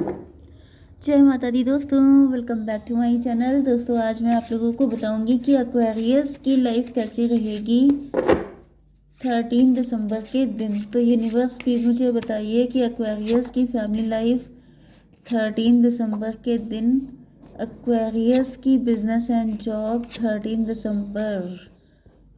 जय माता दी दोस्तों, welcome back to my channel. दोस्तों आज मैं आप लोगों को बताऊंगी कि एक्वेरियस की लाइफ कैसी रहेगी 13 दिसंबर के दिन। तो यूनिवर्स प्लीज़ मुझे बताइए कि एक्वेरियस की फैमिली लाइफ 13 दिसंबर के दिन, एक्वेरियस की बिजनेस एंड जॉब 13 दिसंबर।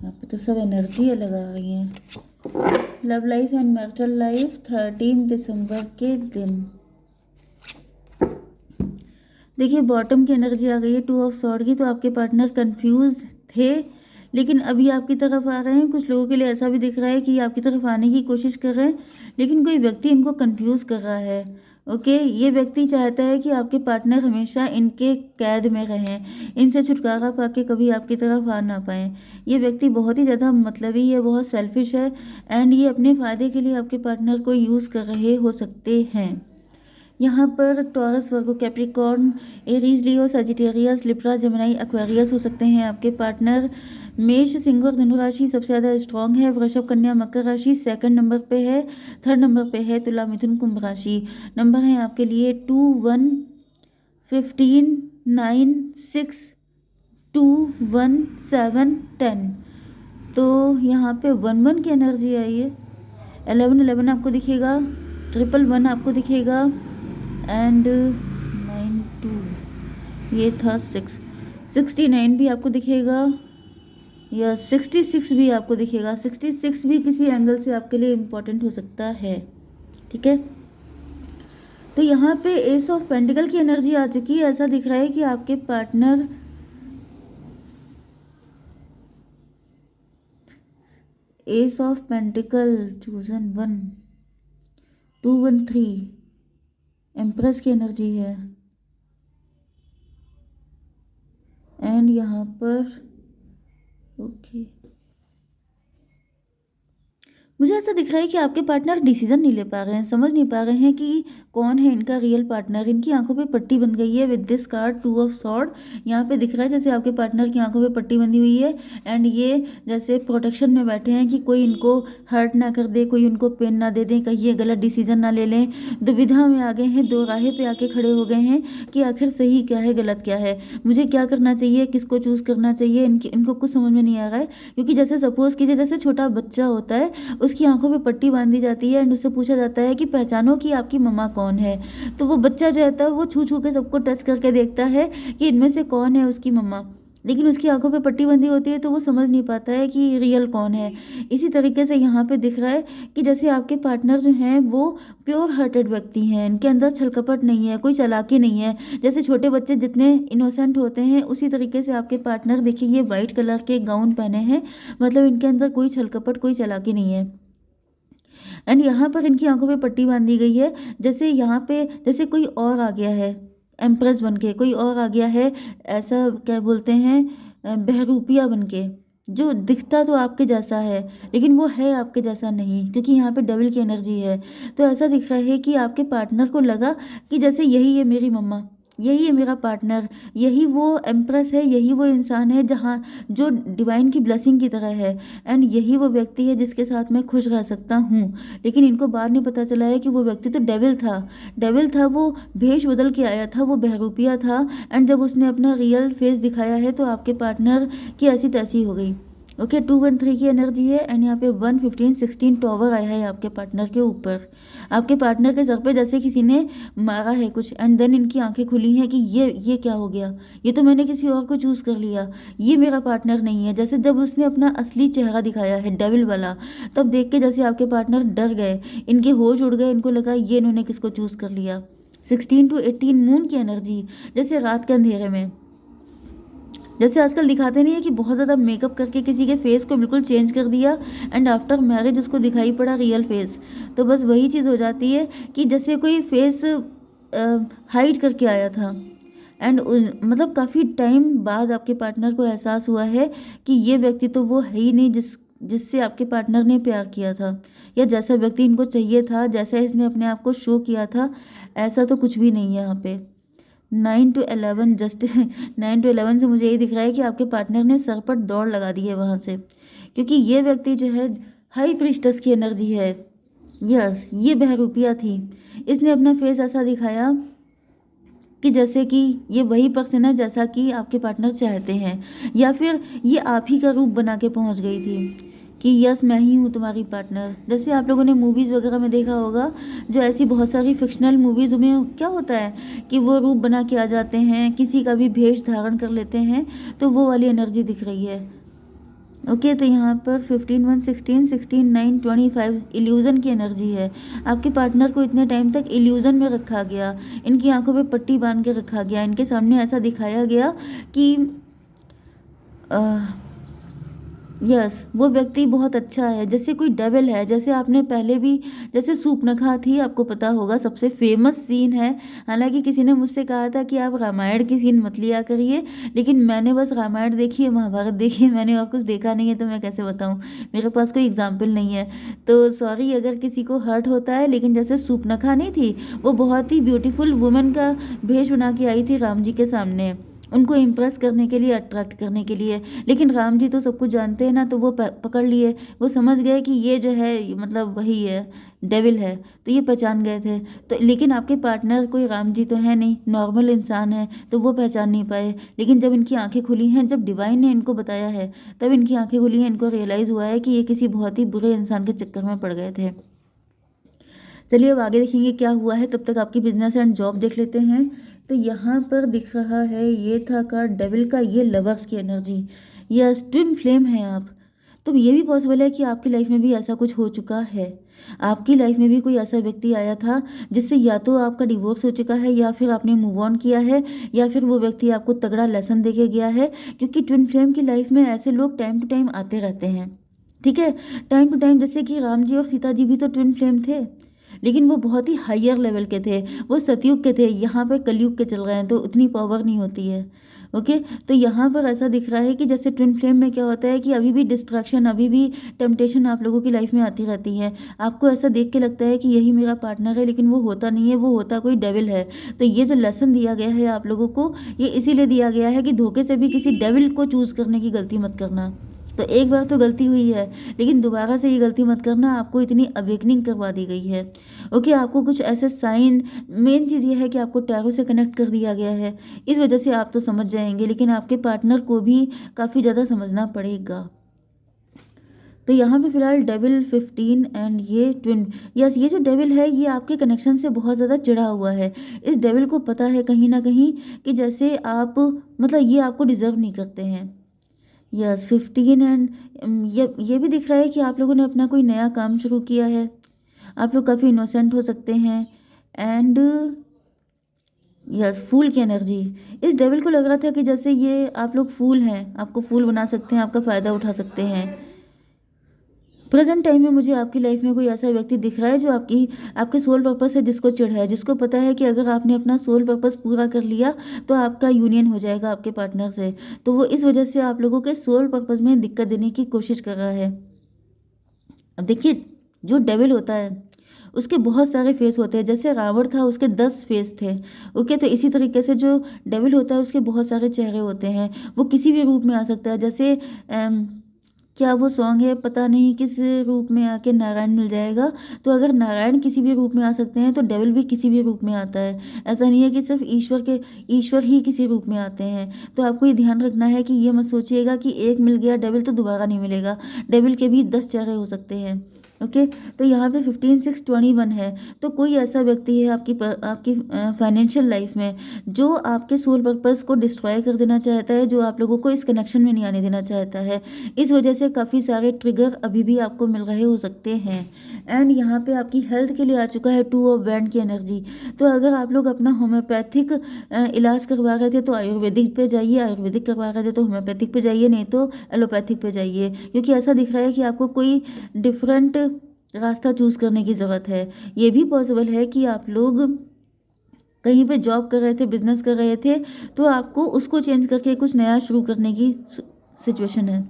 यहाँ पे तो सब एनर्जी लगा रही हैं। Love life and marital life 13 दिसंबर के दिन। देखिए बॉटम की एनर्जी आ गई है 2 ऑफ सॉर्ड की। तो आपके पार्टनर कंफ्यूज थे लेकिन अभी आपकी तरफ आ रहे हैं। कुछ लोगों के लिए ऐसा भी दिख रहा है कि आपकी तरफ आने की कोशिश कर रहे हैं लेकिन कोई व्यक्ति इनको कंफ्यूज कर रहा है। ओके, ये व्यक्ति चाहता है कि आपके पार्टनर हमेशा इनके कैद में रहें, इनसे छुटकारा पाके कभी आपकी तरफ आ ना पाएँ। ये व्यक्ति बहुत ही ज़्यादा मतलबी है, बहुत सेल्फिश है एंड ये अपने फ़ायदे के लिए आपके पार्टनर को यूज़ कर रहे हो सकते हैं। यहाँ पर टॉरस, वर्गो, कैप्रिकॉर्न, एरीज, लियो, सजिटेरियस, लिब्रा, जेमिनी, एक्वेरियस हो सकते हैं आपके पार्टनर। मेष, सिंह और धनु राशि सबसे ज़्यादा स्ट्रांग है। वृषभ, कन्या, मकर राशि सेकंड नंबर पे है। थर्ड नंबर पे है तुला, मिथुन, कुंभ राशि। नंबर है आपके लिए 2, 1, 15, 9, 6, 2, 1, 7, 10। तो यहाँ पे 1, 1 की एनर्जी आई है। 11, 11 आपको दिखेगा। 1, 1 आपको दिखेगा एंड 9, 2 ये था 6। 69 भी आपको दिखेगा या 66 भी आपको दिखेगा। 66 भी किसी एंगल से आपके लिए इम्पोर्टेंट हो सकता है। ठीक है, तो यहाँ पे एस ऑफ पेंटिकल की एनर्जी आ चुकी है। ऐसा दिख रहा है कि आपके partner S of pentacle, chosen 1, 2, 1, 3 empress की एनर्जी है एंड यहाँ पर ओके मुझे ऐसा दिख रहा है कि आपके पार्टनर डिसीजन नहीं ले पा रहे हैं, समझ नहीं पा रहे हैं कि कौन है इनका रियल पार्टनर। इनकी आंखों पे पट्टी बन गई है with this card 2 of sword. यहाँ पे दिख रहा है जैसे आपके पार्टनर की आंखों पे पट्टी बंधी हुई है एंड ये जैसे प्रोटेक्शन में बैठे हैं कि कोई इनको हर्ट ना कर दे, कोई उनको पेन ना दे दें, कहीं ये गलत डिसीजन ना ले लें। दुविधा में आ गए हैं, दो राहे पे आके खड़े हो गए हैं कि आखिर सही क्या है, गलत क्या है, मुझे क्या करना चाहिए, किसको चूज़ करना चाहिए। इनको कुछ समझ में नहीं आ रहा है क्योंकि जैसे सपोज कीजिए जैसे छोटा बच्चा होता है, उसकी आंखों पे पट्टी बांधी जाती है एंड उससे पूछा जाता है कि पहचानो कि आपकी मम्मा कौन है। तो वो बच्चा जो रहता है वो छू छू के सबको टच करके देखता है कि इनमें से कौन है उसकी मम्मा, लेकिन उसकी आंखों पे पट्टी बंधी होती है तो वो समझ नहीं पाता है कि रियल कौन है। इसी तरीके से यहाँ पे दिख रहा है कि जैसे आपके पार्टनर जो हैं वो प्योर हार्टेड व्यक्ति हैं, इनके अंदर छलकपट नहीं है, कोई चालाकी नहीं है। जैसे छोटे बच्चे जितने इनोसेंट होते हैं उसी तरीके से आपके पार्टनर, देखिए ये वाइट कलर के गाउन पहने हैं, मतलब इनके अंदर कोई छलकपट, कोई चालाकी नहीं है। एंड यहाँ पर इनकी आंखों पे पट्टी बांधी गई है जैसे यहाँ पे जैसे कोई और आ गया है, एम्प्रेस बन के कोई और आ गया है, ऐसा क्या बोलते हैं, बहरूपिया बन के, जो दिखता तो आपके जैसा है लेकिन वो है आपके जैसा नहीं, क्योंकि यहाँ पे डेविल की एनर्जी है। तो ऐसा दिख रहा है कि आपके पार्टनर को लगा कि जैसे यही है मेरी मम्मा, यही है मेरा पार्टनर, यही वो एम्प्रेस है, यही वो इंसान है जहाँ जो डिवाइन की ब्लेसिंग की तरह है एंड यही वो व्यक्ति है जिसके साथ मैं खुश रह सकता हूँ। लेकिन इनको बाद में पता चला है कि वो व्यक्ति तो डेविल था, डेविल था, वो भेष बदल के आया था, वो बहरूपिया था एंड जब उसने अपना रियल फेस दिखाया है तो आपके पार्टनर की ऐसी तैसी हो गई। ओके, 2, 1, 3 की एनर्जी है एंड यहाँ पे 1, 15, 16 टॉवर आया है आपके पार्टनर के ऊपर। आपके पार्टनर के सर पे जैसे किसी ने मारा है कुछ एंड देन इनकी आंखें खुली हैं कि ये क्या हो गया, ये तो मैंने किसी और को चूज़ कर लिया, ये मेरा पार्टनर नहीं है। जैसे जब उसने अपना असली चेहरा दिखाया है डेविल वाला, तब देख के जैसे आपके पार्टनर डर गए, इनके होश उड़ गए, इनको लगा ये इन्होंने किसको चूज़ कर लिया। 16 to 18 मून की एनर्जी, जैसे रात के अंधेरे में जैसे आजकल दिखाते नहीं है कि बहुत ज़्यादा मेकअप करके किसी के फेस को बिल्कुल चेंज कर दिया एंड आफ्टर मैरिज उसको दिखाई पड़ा रियल फेस। तो बस वही चीज़ हो जाती है कि जैसे कोई फेस हाइड करके आया था एंड मतलब काफ़ी टाइम बाद आपके पार्टनर को एहसास हुआ है कि ये व्यक्ति तो वो है ही नहीं जिससे आपके पार्टनर ने प्यार किया था, या जैसा व्यक्ति इनको चाहिए था, जैसा इसने अपने आप को शो किया था, ऐसा तो कुछ भी नहीं है यहाँ पे। 9 to 11 जस्ट 9 to 11 से मुझे यही दिख रहा है कि आपके पार्टनर ने सर पर दौड़ लगा दी है वहाँ से, क्योंकि ये व्यक्ति जो है हाई प्रीस्टस की एनर्जी है। यस, ये बहरूपिया थी, इसने अपना फेस ऐसा दिखाया कि जैसे कि ये वही पर्सन है जैसा कि आपके पार्टनर चाहते हैं, या फिर ये आप ही का रूप बना के पहुंच गई थी कि यस मैं ही हूँ तुम्हारी पार्टनर। जैसे आप लोगों ने मूवीज़ वगैरह में देखा होगा, जो ऐसी बहुत सारी फिक्शनल मूवीज़ में क्या होता है कि वो रूप बना के आ जाते हैं, किसी का भी भेष धारण कर लेते हैं, तो वो वाली एनर्जी दिख रही है। ओके, तो यहाँ पर 15 1 16 16 9 25 इल्यूज़न की एनर्जी है। आपके पार्टनर को इतने टाइम तक इल्यूज़न में रखा गया, इनकी आंखों पे पट्टी बांध के रखा गया, इनके सामने ऐसा दिखाया गया कि यस वो व्यक्ति बहुत अच्छा है, जैसे कोई डेविल है। जैसे आपने पहले भी, जैसे सूर्पनखा थी, आपको पता होगा सबसे फेमस सीन है। हालांकि किसी ने मुझसे कहा था कि आप रामायण की सीन मत लिया करिए, लेकिन मैंने बस रामायण देखी है, महाभारत देखी है, मैंने और कुछ देखा नहीं है, तो मैं कैसे बताऊं, मेरे पास कोई एग्जाम्पल नहीं है। तो सॉरी अगर किसी को हर्ट होता है, लेकिन जैसे सूर्पनखा नहीं थी, वो बहुत ही ब्यूटीफुल वुमेन का भेष बना के आई थी राम जी के सामने, उनको इम्प्रेस करने के लिए, अट्रैक्ट करने के लिए। लेकिन राम जी तो सब कुछ जानते हैं ना, तो वो पकड़ लिए, वो समझ गए कि ये जो है मतलब वही है, डेविल है, तो ये पहचान गए थे। तो लेकिन आपके पार्टनर कोई राम जी तो है नहीं, नॉर्मल इंसान है, तो वो पहचान नहीं पाए। लेकिन जब इनकी आंखें खुली हैं, जब डिवाइन ने इनको बताया है, तब इनकी आंखें खुली हैं, इनको रियलाइज़ हुआ है कि ये किसी बहुत ही बुरे इंसान के चक्कर में पड़ गए थे। चलिए अब आगे देखेंगे क्या हुआ है, तब तक आपकी बिजनेस एंड जॉब देख लेते हैं। तो यहाँ पर दिख रहा है, ये था कार्ड डेविल का, ये लवर्स की एनर्जी, यस ट्विन फ्लेम है आप। तो ये भी पॉसिबल है कि आपकी लाइफ में भी ऐसा कुछ हो चुका है, आपकी लाइफ में भी कोई ऐसा व्यक्ति आया था जिससे या तो आपका डिवोर्स हो चुका है, या फिर आपने मूव ऑन किया है, या फिर वो व्यक्ति आपको तगड़ा लेसन दे के गया है। क्योंकि ट्विन फ्लेम की लाइफ में ऐसे लोग टाइम टू टाइम आते रहते हैं, ठीक है, टाइम टू टाइम। जैसे कि राम जी और सीता जी भी तो ट्विन फ्लेम थे, लेकिन वो बहुत ही हायर लेवल के थे, वो सतयुग के थे, यहाँ पर कलयुग के चल रहे हैं, तो उतनी पावर नहीं होती है। ओके, तो यहाँ पर ऐसा दिख रहा है कि जैसे ट्विन फ्लेम में क्या होता है कि अभी भी डिस्ट्रैक्शन, अभी भी टेम्पटेशन आप लोगों की लाइफ में आती रहती है। आपको ऐसा देख के लगता है कि यही मेरा पार्टनर है, लेकिन वो होता नहीं है, वो होता कोई डेविल है। तो ये जो लेसन दिया गया है आप लोगों को, ये इसीलिए दिया गया है कि धोखे से भी किसी डेविल को चूज़ करने की गलती मत करना। तो एक बार तो गलती हुई है, लेकिन दोबारा से ये गलती मत करना, आपको इतनी अवेकनिंग करवा दी गई है। ओके, आपको कुछ ऐसे साइन, मेन चीज़ ये है कि आपको टैरो से कनेक्ट कर दिया गया है, इस वजह से आप तो समझ जाएंगे, लेकिन आपके पार्टनर को भी काफ़ी ज़्यादा समझना पड़ेगा। तो यहाँ पे फिलहाल डेविल 15 एंड ये ट्विन, यस ये जो डेविल है ये आपके कनेक्शन से बहुत ज़्यादा चिढ़ा हुआ है। इस डेविल को पता है कहीं ना कहीं कि जैसे आप, मतलब ये आपको डिज़र्व नहीं करते हैं। यस 15 एंड ये भी दिख रहा है कि आप लोगों ने अपना कोई नया काम शुरू किया है, आप लोग काफ़ी इनोसेंट हो सकते हैं। एंड यस फूल की एनर्जी, इस डेविल को लग रहा था कि जैसे ये आप लोग फूल हैं, आपको फूल बना सकते हैं, आपका फ़ायदा उठा सकते हैं। प्रेजेंट टाइम में मुझे आपकी लाइफ में कोई ऐसा व्यक्ति दिख रहा है जो आपके सोल पर्पस से जिसको चिढ़ है, जिसको पता है कि अगर आपने अपना सोल पर्पस पूरा कर लिया तो आपका यूनियन हो जाएगा आपके पार्टनर से, तो वो इस वजह से आप लोगों के सोल पर्पस में दिक्कत देने की कोशिश कर रहा है। अब देखिए, जो डेविल होता है उसके बहुत सारे फेस होते हैं, जैसे रावण था उसके 10 फेस थे। ओके, तो इसी तरीके से जो डेविल होता है उसके बहुत सारे चेहरे होते हैं, वो किसी भी रूप में आ सकता है। जैसे क्या वो सॉन्ग है, पता नहीं किस रूप में आके नारायण मिल जाएगा, तो अगर नारायण किसी भी रूप में आ सकते हैं तो डेविल भी किसी भी रूप में आता है। ऐसा नहीं है कि सिर्फ ईश्वर ही किसी रूप में आते हैं। तो आपको ये ध्यान रखना है कि ये मत सोचिएगा कि एक मिल गया डेविल तो दोबारा नहीं मिलेगा, डेविल के भी 10 चेहरे हो सकते हैं। ओके, तो यहाँ पे 15 6 21 है, तो कोई ऐसा व्यक्ति है आपकी फाइनेंशियल लाइफ में जो आपके सोल पर्पस को डिस्ट्रॉय कर देना चाहता है, जो आप लोगों को इस कनेक्शन में नहीं आने देना चाहता है। इस वजह से काफ़ी सारे ट्रिगर अभी भी आपको मिल रहे हो सकते हैं। एंड यहाँ पे आपकी हेल्थ के लिए आ चुका है 2 ऑफ वैंड की एनर्जी। तो अगर आप लोग अपना होम्योपैथिक इलाज करवा रहे थे तो आयुर्वेदिक पे जाइए, आयुर्वेदिक करवा रहे थे तो होम्योपैथिक पे जाइए, नहीं तो एलोपैथिक पे जाइए, क्योंकि ऐसा दिख रहा है कि आपको कोई डिफरेंट रास्ता चूज़ करने की ज़रूरत है। ये भी पॉसिबल है कि आप लोग कहीं पे जॉब कर रहे थे, बिजनेस कर रहे थे, तो आपको उसको चेंज करके कुछ नया शुरू करने की सिचुएशन है।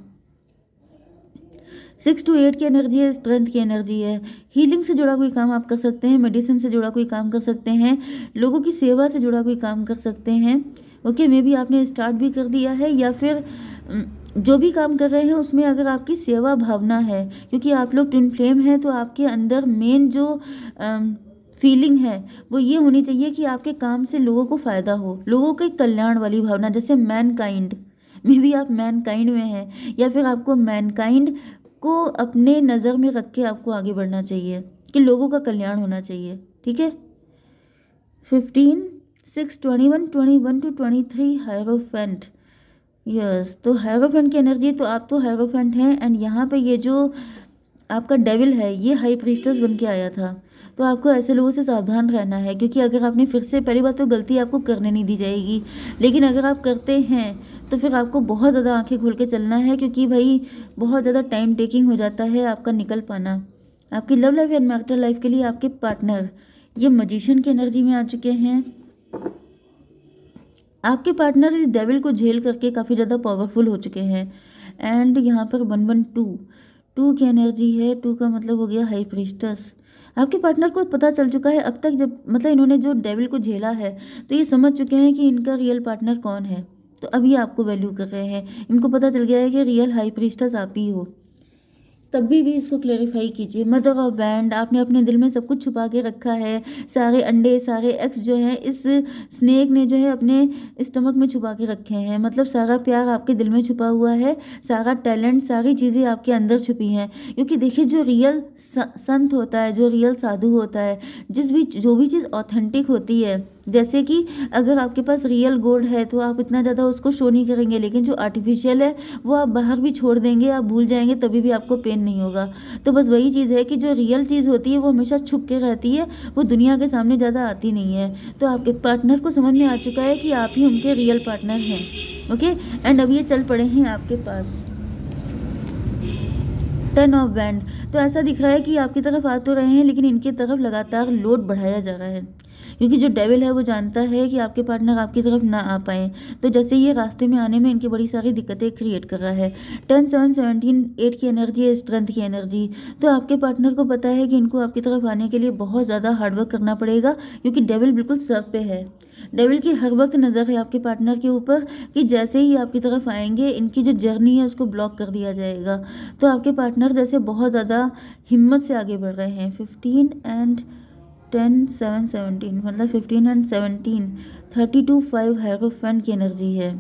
6 to 8 की एनर्जी है, स्ट्रेंथ की एनर्जी है। हीलिंग से जुड़ा कोई काम आप कर सकते हैं, मेडिसिन से जुड़ा कोई काम कर सकते हैं, लोगों की सेवा से जुड़ा कोई काम कर सकते हैं। ओके, मे बी आपने स्टार्ट भी कर दिया है, या फिर जो भी काम कर रहे हैं उसमें अगर आपकी सेवा भावना है, क्योंकि आप लोग ट्विन फ्लेम हैं, तो आपके अंदर मेन जो फीलिंग है वो ये होनी चाहिए कि आपके काम से लोगों को फ़ायदा हो, लोगों के कल्याण वाली भावना, जैसे मैनकाइंड में भी आप मैनकाइंड में हैं, या फिर आपको मैनकाइंड को अपने नज़र में रख के आपको आगे बढ़ना चाहिए कि लोगों का कल्याण होना चाहिए। ठीक है। 15 6 21 21 to 23 हायरोफेंट। यस, तो हायरोफेंट की एनर्जी, तो आप तो हायरोफेंट हैं, एंड यहाँ पे ये जो आपका डेविल है ये हाई प्रीस्टस बन के आया था। तो आपको ऐसे लोगों से सावधान रहना है, क्योंकि अगर आपने फिर से, पहली बात तो गलती आपको करने नहीं दी जाएगी, लेकिन अगर आप करते हैं तो फिर आपको बहुत ज़्यादा आंखें खोल के चलना है, क्योंकि भाई बहुत ज़्यादा टाइम टेकिंग हो जाता है आपका निकल पाना। आपकी love life and marital life के लिए आपके पार्टनर ये मजिशियन की एनर्जी में आ चुके हैं। आपके पार्टनर इस डेविल को झेल करके काफ़ी ज़्यादा पावरफुल हो चुके हैं। एंड यहाँ पर 112 टू की एनर्जी है। टू का मतलब हो गया हाई प्रीस्टस। आपके पार्टनर को पता चल चुका है अब तक, जब मतलब इन्होंने जो डेविल को झेला है तो ये समझ चुके हैं कि इनका रियल पार्टनर कौन है, तो अब ये आपको वैल्यू कर रहे हैं। इनको पता चल गया है कि रियल हाई प्रीस्टस आप ही हो। तभी भी इसको क्लेरिफाई कीजिए। मदर ऑफ बैंड, आपने अपने दिल में सब कुछ छुपा के रखा है, सारे अंडे सारे एग्स जो है इस स्नेक ने जो है अपने स्टमक में छुपा के रखे हैं। मतलब सारा प्यार आपके दिल में छुपा हुआ है, सारा टैलेंट सारी चीज़ें आपके अंदर छुपी हैं। क्योंकि देखिए जो रियल संत होता है, जो रियल साधु होता है, जो भी चीज़ ऑथेंटिक होती है, जैसे कि अगर आपके पास रियल गोल्ड है तो आप इतना ज़्यादा उसको शो नहीं करेंगे, लेकिन जो आर्टिफिशियल है वो आप बाहर भी छोड़ देंगे, आप भूल जाएंगे, तभी भी आपको पेन नहीं होगा। तो बस वही चीज़ है कि जो रियल चीज़ होती है वो हमेशा छुप के रहती है, वो दुनिया के सामने ज़्यादा आती नहीं है। तो आपके पार्टनर को समझ में आ चुका है कि आप ही उनके रियल पार्टनर हैं। ओके, एंड अब ये चल पड़े हैं आपके पास 10 ऑफ बैंड। तो ऐसा दिख रहा है कि आपकी तरफ आ तो रहे हैं, लेकिन इनकी तरफ लगातार लोड बढ़ाया जा रहा है, क्योंकि जो डेविल है वो जानता है कि आपके पार्टनर आपकी तरफ ना आ पाए। तो जैसे ये रास्ते में आने में इनकी बड़ी सारी दिक्कतें क्रिएट कर रहा है। 10 7 17 8 की एनर्जी है, स्ट्रेंथ की एनर्जी। तो आपके पार्टनर को पता है कि इनको आपकी तरफ आने के लिए बहुत ज़्यादा हार्डवर्क करना पड़ेगा, क्योंकि डेविल बिल्कुल सर पे है। डेविल की हर वक्त नज़र है आपके पार्टनर के ऊपर कि जैसे ही आपकी तरफ आएंगे इनकी जो जर्नी है उसको ब्लॉक कर दिया जाएगा। तो आपके पार्टनर जैसे बहुत ज़्यादा हिम्मत से आगे बढ़ रहे हैं। 15 एंड 10 7 17, मतलब 15 एंड 17 32 5 हायरोफेंट की एनर्जी है।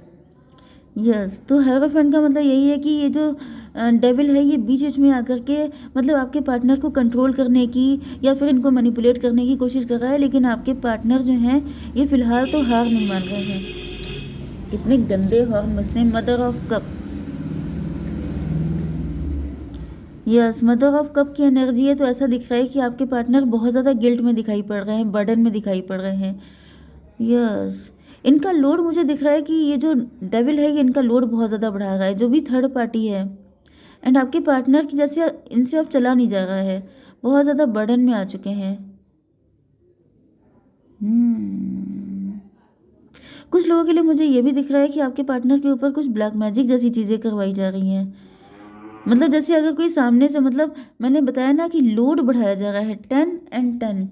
यस, तो हायरोफेंट का मतलब यही है कि ये जो डेविल है ये बीच बीच में आकर के मतलब आपके पार्टनर को कंट्रोल करने की या फिर इनको मैनिपुलेट करने की कोशिश कर रहा है, लेकिन आपके पार्टनर जो हैं ये फिलहाल तो हार नहीं मान रहे हैं। कितने गंदे हॉर्न बजते। Mother of cup. Yes, mother of cup की एनर्जी है। तो ऐसा दिख रहा है कि आपके पार्टनर बहुत ज़्यादा गिल्ट में दिखाई पड़ रहे हैं, बर्डन में दिखाई पड़ रहे हैं। यस, इनका लोड मुझे दिख रहा है कि ये जो डेविल है ये इनका लोड बहुत ज़्यादा बढ़ा रहा है, जो भी थर्ड पार्टी है। एंड आपके पार्टनर की जैसे इनसे अब चला नहीं जा रहा है, बहुत ज़्यादा बर्डन में आ चुके हैं। कुछ लोगों के लिए मुझे ये भी दिख रहा है कि आपके पार्टनर के ऊपर कुछ ब्लैक मैजिक जैसी चीज़ें करवाई जा रही हैं। मतलब जैसे अगर कोई सामने से, मतलब मैंने बताया ना कि लोड बढ़ाया जा रहा है 10 एंड 10,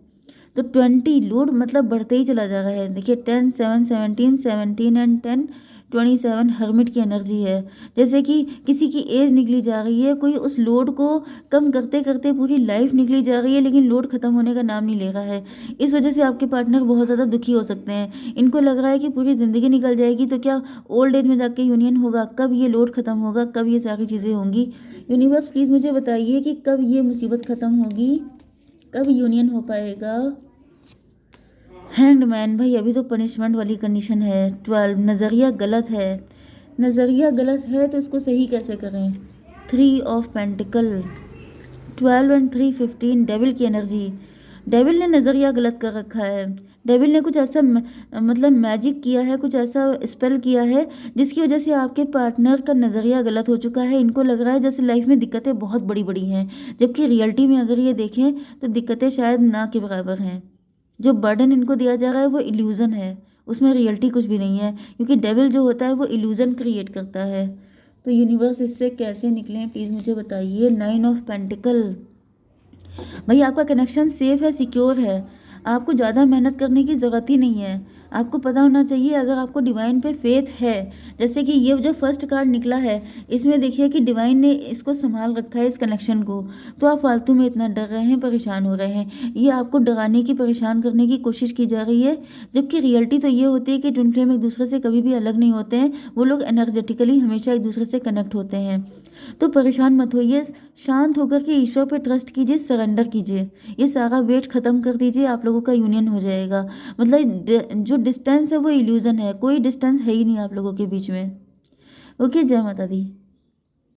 तो 20 लोड मतलब बढ़ते ही चला जा रहा है। देखिए 10 7 17 17 एंड 10 27 हर्मिट की एनर्जी है। जैसे कि किसी की एज निकली जा रही है, कोई उस लोड को कम करते करते पूरी लाइफ निकली जा रही है, लेकिन लोड खत्म होने का नाम नहीं ले रहा है। इस वजह से आपके पार्टनर बहुत ज़्यादा दुखी हो सकते हैं। इनको लग रहा है कि पूरी ज़िंदगी निकल जाएगी, तो क्या ओल्ड एज में जाके यूनियन होगा, कब ये लोड खत्म होगा, कब ये सारी चीज़ें होंगी। यूनिवर्स प्लीज़ मुझे बताइए कि कब ये मुसीबत ख़त्म होगी, कब यूनियन हो पाएगा। हैंग्ड मैन, भाई अभी तो पनिशमेंट वाली कंडीशन है। 12 नज़रिया गलत है। नज़रिया गलत है तो इसको सही कैसे करें। 3 ऑफ पेंटिकल। 12 एंड 3 15 डेविल की एनर्जी। डेविल ने नज़रिया गलत कर रखा है। डेविल ने कुछ ऐसा मतलब मैजिक किया है, कुछ ऐसा स्पेल किया है जिसकी वजह से आपके पार्टनर का नज़रिया गलत हो चुका है। इनको लग रहा है जैसे लाइफ में दिक्कतें बहुत बड़ी बड़ी हैं, जबकि रियलिटी में अगर ये देखें तो दिक्कतें शायद ना के बराबर हैं। जो बर्डन इनको दिया जा रहा है वो इल्यूज़न है, उसमें रियलिटी कुछ भी नहीं है, क्योंकि डेविल जो होता है वो इल्यूज़न क्रिएट करता है। तो यूनिवर्स इससे कैसे निकलें प्लीज़ मुझे बताइए। 9 ऑफ पेंटिकल। भाई आपका कनेक्शन सेफ है, सिक्योर है। आपको ज़्यादा मेहनत करने की ज़रूरत ही नहीं है। आपको पता होना चाहिए अगर आपको डिवाइन पे फ़ेथ है, जैसे कि ये जो फर्स्ट कार्ड निकला है, इसमें देखिए कि डिवाइन ने इसको सँभाल रखा है इस कनेक्शन को, तो आप फालतू में इतना डर रहे हैं, परेशान हो रहे हैं। ये आपको डराने की, परेशान करने की कोशिश की जा रही है, जबकि रियलिटी तो ये होती है कि ट्विन फ्लेम एक-दूसरे से कभी भी अलग नहीं होते हैं, वो लोग एनर्जेटिकली हमेशा एक-दूसरे से कनेक्ट होते हैं। तो परेशान मत होइए, शांत होकर के ईश्वर पे ट्रस्ट कीजिए, सरेंडर कीजिए। ये सारा वेट ख़त्म कर दीजिए, आप लोगों का यूनियन हो जाएगा। मतलब जो डिस्टेंस है वो इल्यूज़न है, कोई डिस्टेंस है ही नहीं आप लोगों के बीच में। ओके, जय माता दी।